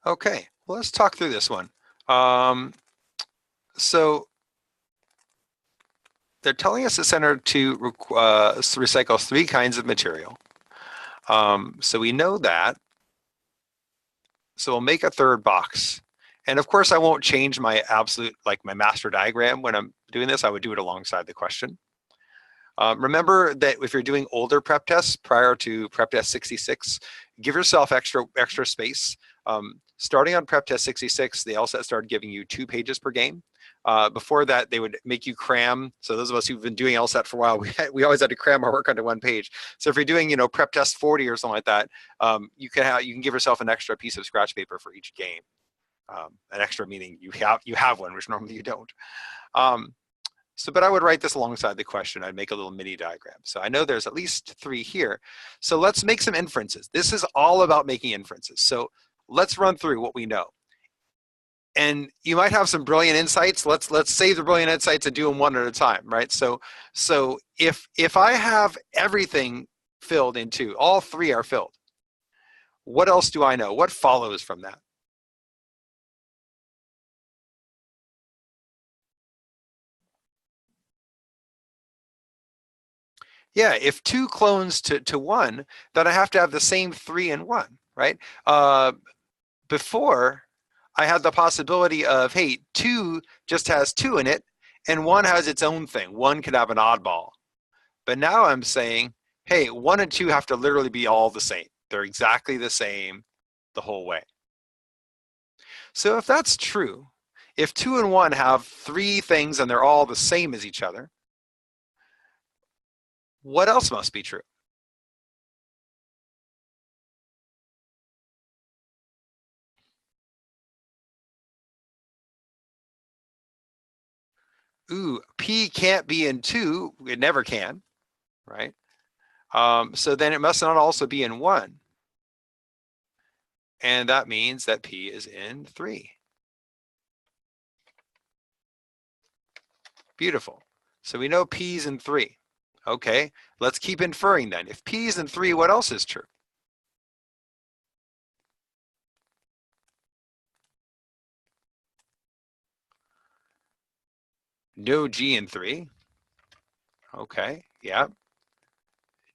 Okay, well, let's talk through this one. So they're telling us the center to recycle 3 kinds of material. So we know that. So we'll make a third box. And of course, I won't change my my master diagram when I'm doing this. I would do it alongside the question. Remember that if you're doing older prep tests prior to prep test 66, give yourself extra space. Starting on prep test 66, the LSAT started giving you 2 pages per game. Before that, they would make you cram. So those of us who've been doing LSAT for a while, we always had to cram our work onto 1 page. So if you're doing, prep test 40 or something like that, you can give yourself an extra piece of scratch paper for each game. An extra meaning you have one, which normally you don't. But I would write this alongside the question. I'd make a little mini diagram. So I know there's at least 3 here. So let's make some inferences. This is all about making inferences. So let's run through what we know. And you might have some brilliant insights. Let's save the brilliant insights and do them one at a time, right? So if I have everything filled in 2, all 3 are filled, what else do I know? What follows from that? Yeah, if 2 clones to 1, then I have to have the same 3 in 1, right? Before, I had the possibility of, hey, 2 just has 2 in it, and 1 has its own thing. 1 could have an oddball. But now I'm saying, hey, 1 and 2 have to literally be all the same. They're exactly the same the whole way. So if that's true, if 2 and 1 have 3 things and they're all the same as each other, what else must be true? Ooh, P can't be in 2. It never can, right? So then it must not also be in 1. And that means that P is in 3. Beautiful. So we know P's in 3. Okay, let's keep inferring then. If P's in 3, what else is true? No G in 3. Okay, yeah.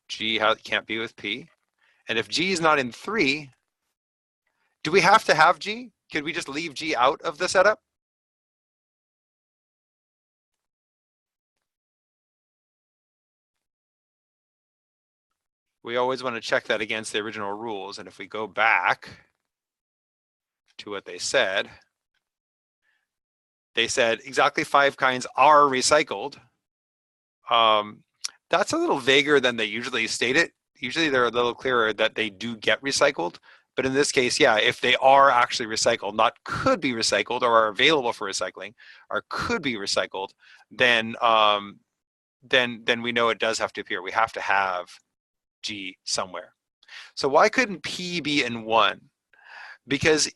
G can't be with P. And if G is not in 3, do we have to have G? Could we just leave G out of the setup? We always want to check that against the original rules. And if we go back to what they said exactly 5 kinds are recycled. That's a little vaguer than they usually state it. Usually they're a little clearer that they do get recycled. But in this case, yeah, if they are actually recycled, not could be recycled or are available for recycling, or could be recycled, then we know it does have to appear. We have to have G somewhere. So why couldn't P be in 1? Because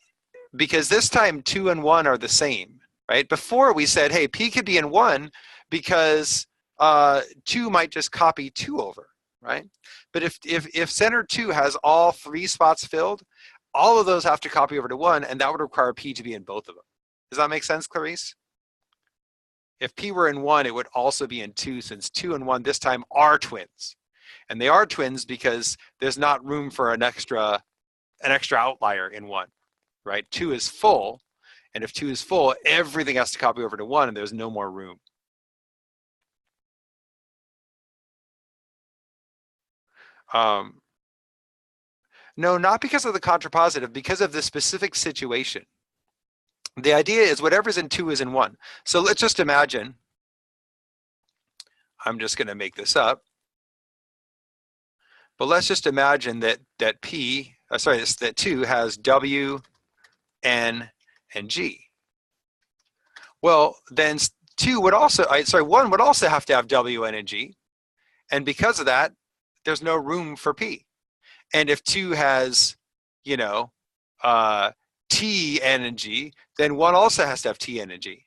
this time 2 and 1 are the same, right? Before we said, hey, P could be in 1 because 2 might just copy 2 over, right? But if center 2 has all 3 spots filled, all of those have to copy over to 1, and that would require P to be in both of them. Does that make sense, Clarice? If P were in 1, it would also be in 2, since 2 and 1 this time are twins. And they are twins because there's not room for an extra outlier in 1, right? 2 is full, and if 2 is full, everything has to copy over to 1, and there's no more room. No, not because of the contrapositive, because of the specific situation. The idea is whatever's in 2 is in 1. So let's just imagine, I'm just going to make this up, but let's just imagine that that 2 has W, N, and G. Well, then 1 would also have to have W, N, and G. And because of that, there's no room for P. And if 2 has, you know, T, N, and G, then 1 also has to have T, N, and G.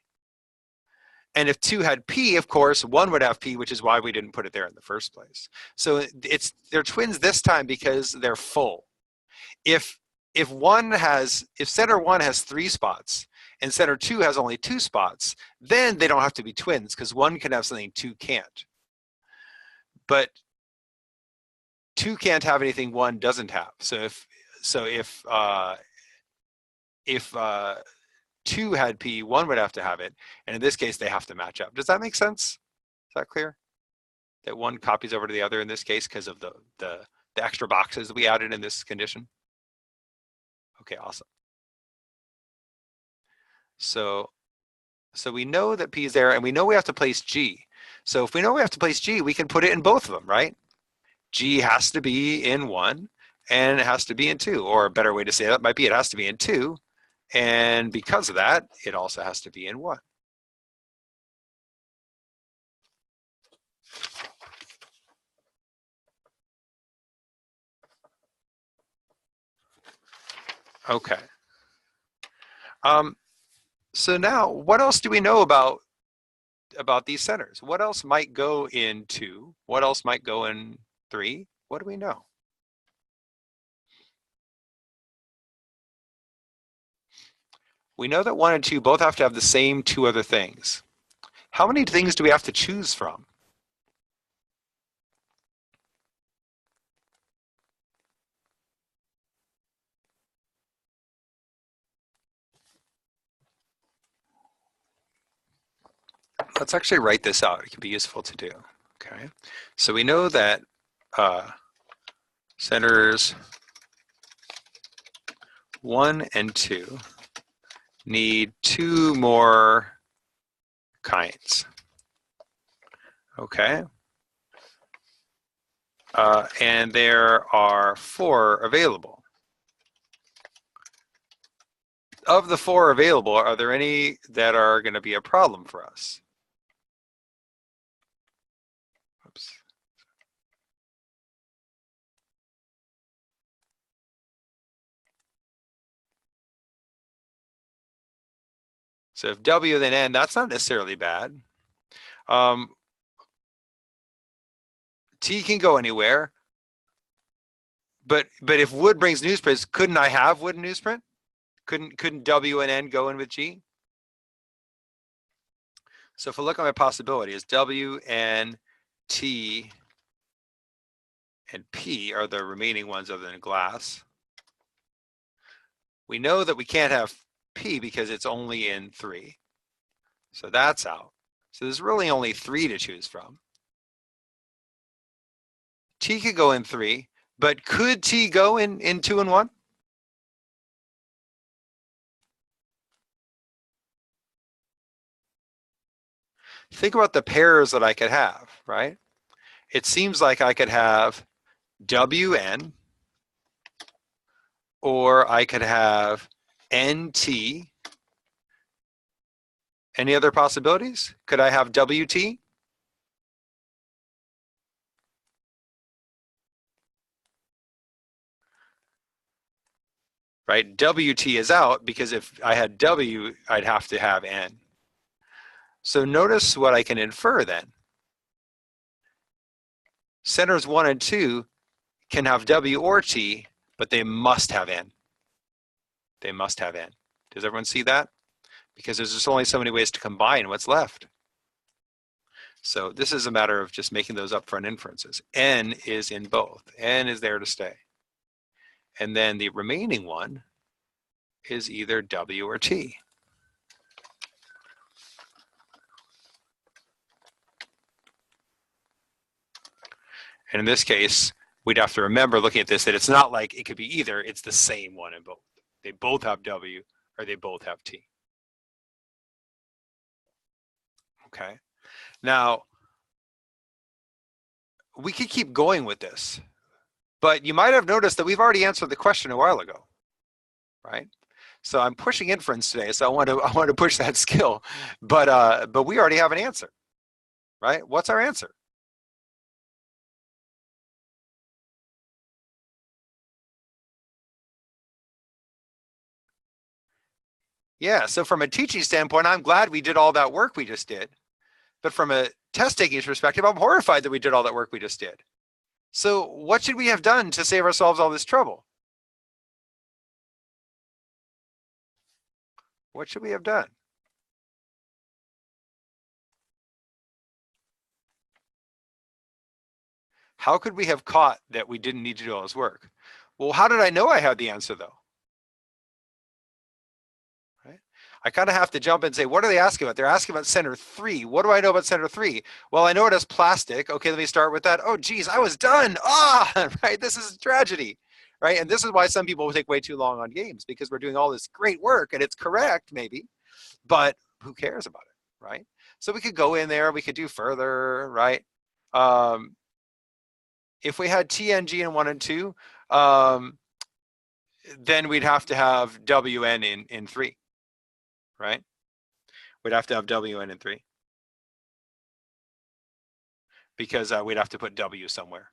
And if 2 had P, of course, 1 would have P, which is why we didn't put it there in the first place. So they're twins this time because they're full. If center 1 has 3 spots and center 2 has only 2 spots, then they don't have to be twins because 1 can have something 2 can't. But 2 can't have anything 1 doesn't have. So if 2 had P, 1 would have to have it, and in this case they have to match up. Does that make sense? Is that clear? That 1 copies over to the other in this case because of the extra boxes that we added in this condition? Okay, awesome. So we know that P is there, and we know we have to place G. So if we know we have to place G, we can put it in both of them, right? G has to be in 1, and it has to be in 2. Or a better way to say that might be it has to be in 2, and because of that, it also has to be in 1. Okay. So now, what else do we know about these centers? What else might go in 2? What else might go in 3? What do we know? We know that 1 and 2 both have to have the same 2 other things. How many things do we have to choose from? Let's actually write this out. It can be useful to do. Okay. So we know that centers 1 and 2 need 2 more kinds. Okay. And there are 4 available. Of the 4 available, are there any that are going to be a problem for us? Oops. So if W then N, that's not necessarily bad. T can go anywhere. But if wood brings newsprint, couldn't I have wood and newsprint? Couldn't W and N go in with G? So if I look at my possibilities, W, N, T, and P are the remaining ones other than glass. We know that we can't have P because it's only in 3. So that's out. So there's really only 3 to choose from. T could go in 3, but could T go in 2 and 1? Think about the pairs that I could have, right? It seems like I could have WN, or I could have NT. Any other possibilities? Could I have WT? Right, WT is out because if I had W, I'd have to have N. So notice what I can infer then. Centers 1 and 2 can have W or T, but they must have N. They must have N. Does everyone see that? Because there's just only so many ways to combine what's left. So this is a matter of just making those upfront inferences. N is in both. N is there to stay. And then the remaining one is either W or T. And in this case, we'd have to remember looking at this that it's not like it could be either, it's the same one in both. They both have W or they both have T. Okay. Now, we could keep going with this, but you might have noticed that we've already answered the question a while ago, right? So I'm pushing inference today, so I want to push that skill, but we already have an answer, right? What's our answer? Yeah, so from a teaching standpoint, I'm glad we did all that work we just did. But from a test taking perspective, I'm horrified that we did all that work we just did. So what should we have done to save ourselves all this trouble? What should we have done? How could we have caught that we didn't need to do all this work? Well, how did I know I had the answer though? Right? I kind of have to jump and say, what are they asking about? They're asking about center 3. What do I know about center 3? Well, I know it has plastic. Okay, let me start with that. Oh, geez, I was done. Right? This is a tragedy, right? And this is why some people take way too long on games, because we're doing all this great work and it's correct, maybe, but who cares about it, right? So we could go in there, we could do further, right? If we had TNG in 1 and 2, then we'd have to have WN in 3, right? We'd have to have WN in 3 because we'd have to put W somewhere.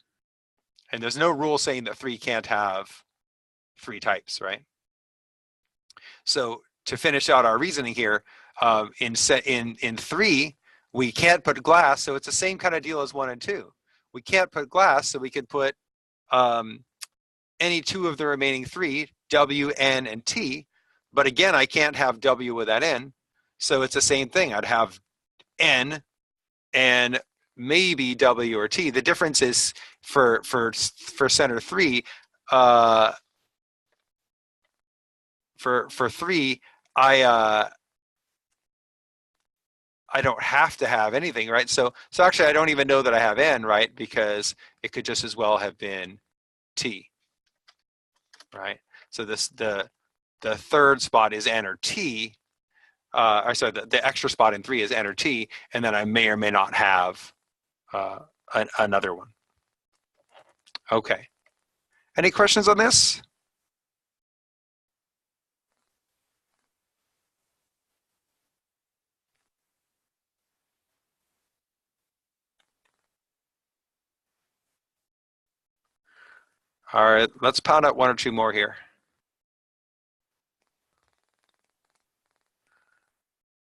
And there's no rule saying that 3 can't have 3 types, right? So to finish out our reasoning here, in 3, we can't put glass, so it's the same kind of deal as 1 and 2. We can't put glass, so we could put any 2 of the remaining 3, W, N, and T. But again, I can't have W without N, so it's the same thing. I'd have N and maybe W or T. The difference is for center 3, for 3, I don't have to have anything, right? So actually, I don't even know that I have N, right? Because it could just as well have been T, right? So the third spot is N or T, or sorry, the extra spot in 3 is N or T, and then I may or may not have another one. Okay. Any questions on this? All right, let's pound out 1 or 2 more here.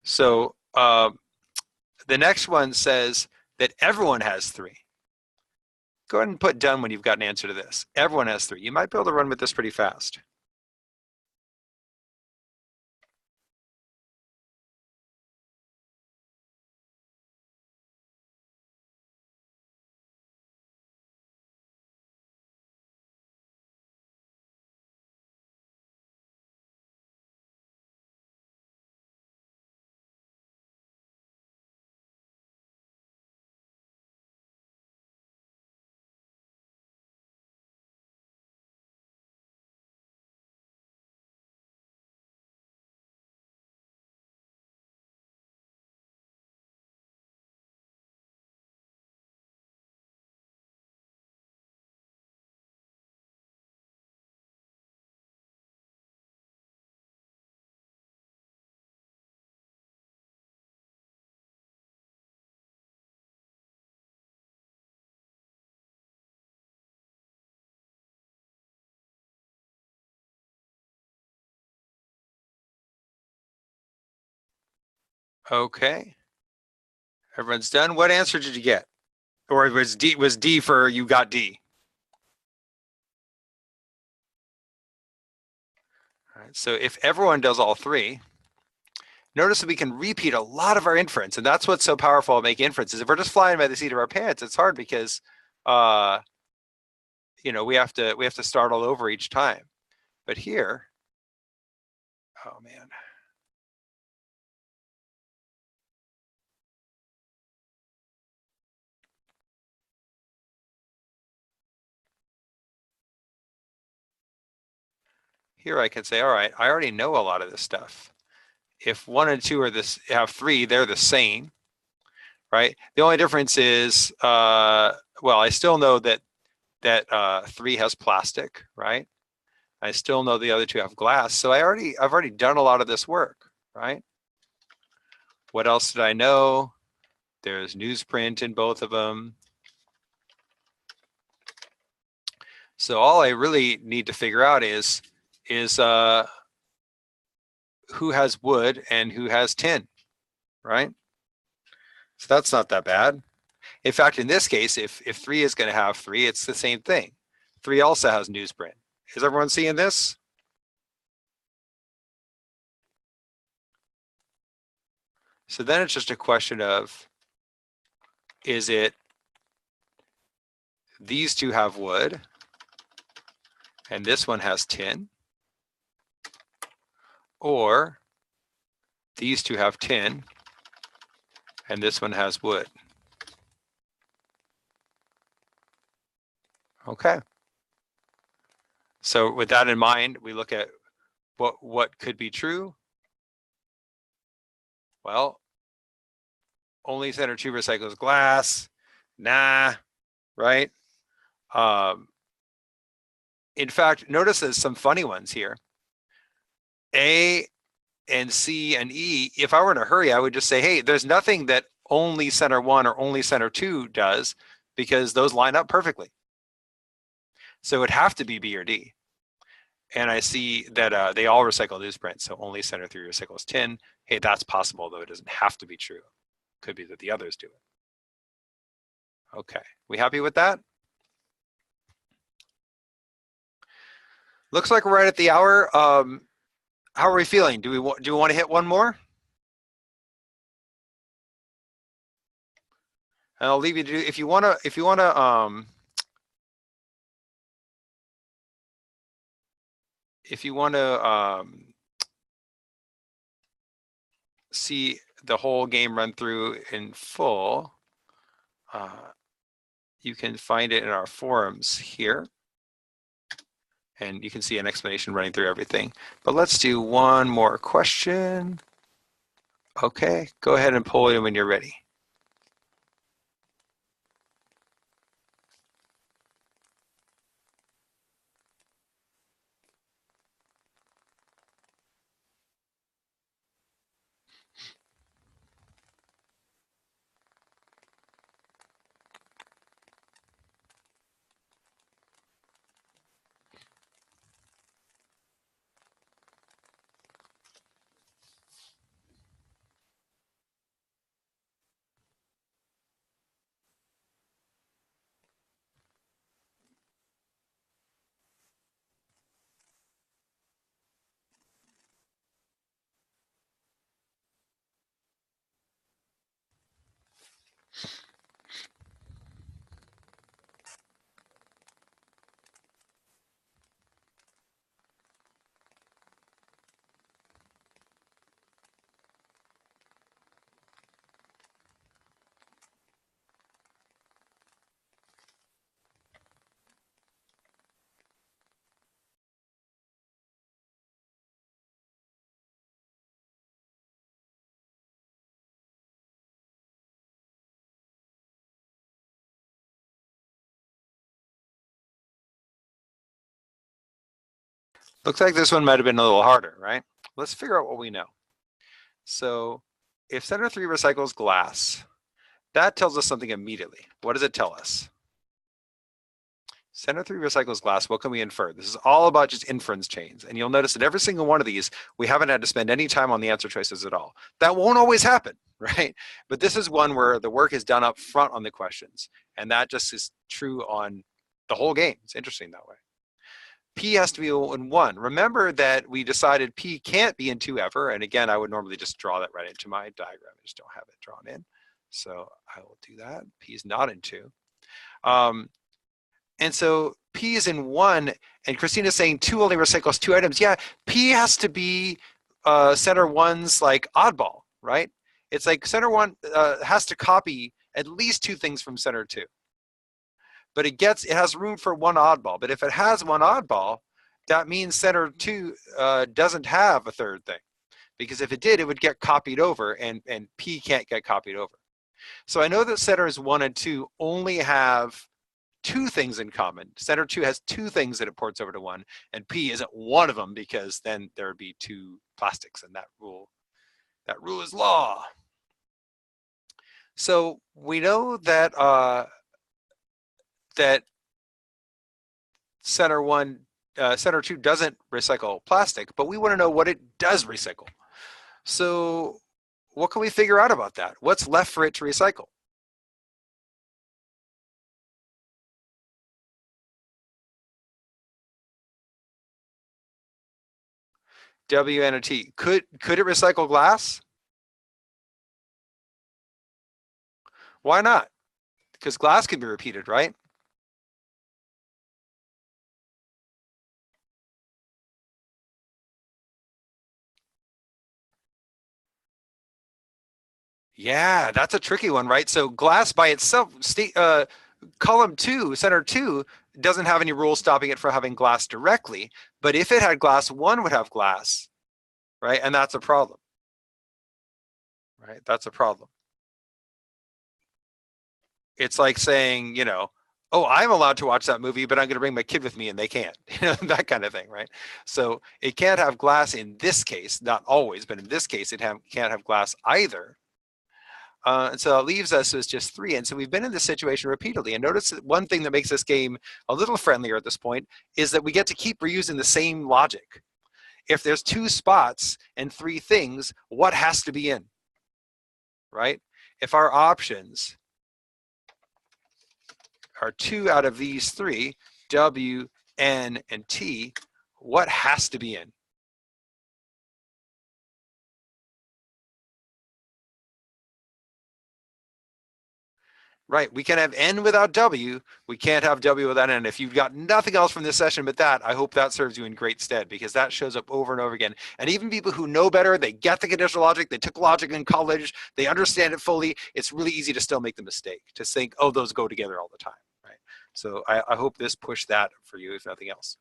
So the next one says that everyone has 3. Go ahead and put done when you've got an answer to this. Everyone has 3. You might be able to run with this pretty fast. Okay. Everyone's done. What answer did you get? Or was D for you got D? All right, so if everyone does all 3, notice that we can repeat a lot of our inference, and that's what's so powerful about making inferences. If we're just flying by the seat of our pants, it's hard because uh, we have to start all over each time. But here, oh man. Here I can say, all right, I already know a lot of this stuff. If 1 and 2 have 3, they're the same, right? The only difference is, well, I still know that 3 has plastic, right? I still know the other 2 have glass. So I've already done a lot of this work, right? What else did I know? There's newsprint in both of them. So all I really need to figure out is who has wood and who has tin, right? So that's not that bad. In fact, in this case, if 3 is going to have 3, it's the same thing. 3 also has newsprint. Is everyone seeing this? So then it's just a question of, is it these 2 have wood and this one has tin? Or these 2 have tin and this one has wood? Okay. So with that in mind, we look at what could be true. Well, only center 2 recycles glass. Nah, right? In fact, notice there's some funny ones here. A and C and E, if I were in a hurry, I would just say, hey, there's nothing that only center 1 or only center 2 does, because those line up perfectly. So it would have to be B or D. And I see that they all recycle newsprint, so only center 3 recycles tin. Hey, that's possible, though it doesn't have to be true. Could be that the others do it. Okay, we happy with that? Looks like we're right at the hour. How are we feeling? Do we want to hit one more? And I'll leave you to do, if you want to see the whole game run through in full, you can find it in our forums here. And you can see an explanation running through everything. But let's do one more question. Okay, go ahead and pull it in when you're ready. Looks like this one might have been a little harder, right? Let's figure out what we know. So if center 3 recycles glass, that tells us something immediately. What does it tell us? Center 3 recycles glass. What can we infer? This is all about just inference chains. And you'll notice that every single one of these, we haven't had to spend any time on the answer choices at all. That won't always happen, right? But this is one where the work is done up front on the questions. And that just is true on the whole game. It's interesting that way. P has to be in 1. Remember that we decided P can't be in 2 ever. And again, I would normally just draw that right into my diagram. I just don't have it drawn in. So I will do that. P is not in 2. And so P is in 1, and Christina's saying 2 only recycles 2 items. Yeah, P has to be center 1's like oddball, right? It's like center 1 has to copy at least 2 things from center 2. But it has room for 1 oddball. But if it has 1 oddball, that means center 2 doesn't have a 3rd thing. Because if it did, it would get copied over, and P can't get copied over. So I know that centers 1 and 2 only have 2 things in common. Center 2 has 2 things that it ports over to 1, and P isn't one of them, because then there would be 2 plastics, and that rule is law. So we know that that center 2 doesn't recycle plastic, but we want to know what it does recycle. So what can we figure out about that? What's left for it to recycle? W and a T. Could it recycle glass? Why not? Because glass can be repeated, right? Yeah, that's a tricky one, right? So glass by itself, column 2, center 2, doesn't have any rules stopping it from having glass directly. But if it had glass, 1 would have glass, right? And that's a problem, right? That's a problem. It's like saying, oh, I'm allowed to watch that movie, but I'm going to bring my kid with me and they can't, that kind of thing, right? So it can't have glass in this case, not always, but in this case, it can't have glass either. And so it leaves us with just 3. And so we've been in this situation repeatedly. And notice that one thing that makes this game a little friendlier at this point is that we get to keep reusing the same logic. If there's 2 spots and 3 things, what has to be in, right? If our options are 2 out of these 3, W, N, and T, what has to be in? Right, we can have N without W, we can't have W without N. If you've got nothing else from this session but that, I hope that serves you in great stead, because that shows up over and over again. And even people who know better, they get the conditional logic, they took logic in college, they understand it fully, it's really easy to still make the mistake, to think, oh, those go together all the time, right? So I hope this pushed that for you, if nothing else.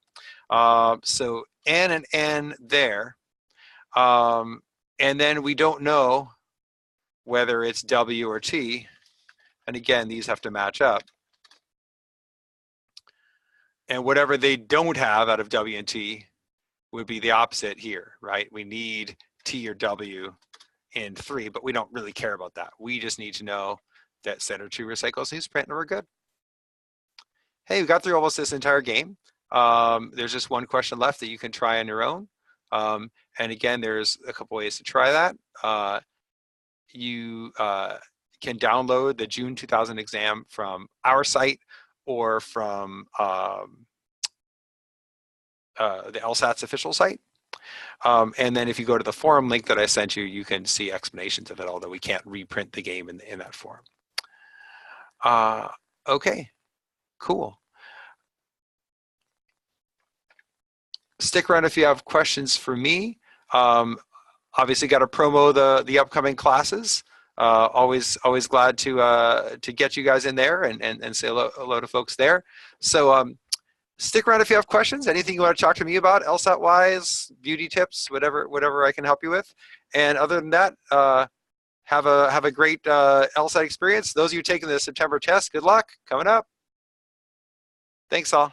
So N and N there. And then we don't know whether it's W or T. And again, these have to match up. And whatever they don't have out of W and T would be the opposite here, right? We need T or W in 3, but we don't really care about that. We just need to know that center 2 recycles newsprint, and we're good. Hey, we got through almost this entire game. There's just one question left that you can try on your own. And again, there's a couple ways to try that. You can download the June 2000 exam from our site or from the LSAT's official site. And then if you go to the forum link that I sent you, you can see explanations of it, although we can't reprint the game in that forum. Okay, cool. Stick around if you have questions for me. Obviously got to promo the upcoming classes. Always glad to get you guys in there and say hello to folks there. So stick around if you have questions, anything you want to talk to me about, LSAT wise, beauty tips, whatever I can help you with. And other than that, have a great LSAT experience. Those of you taking the September test, good luck coming up. Thanks all.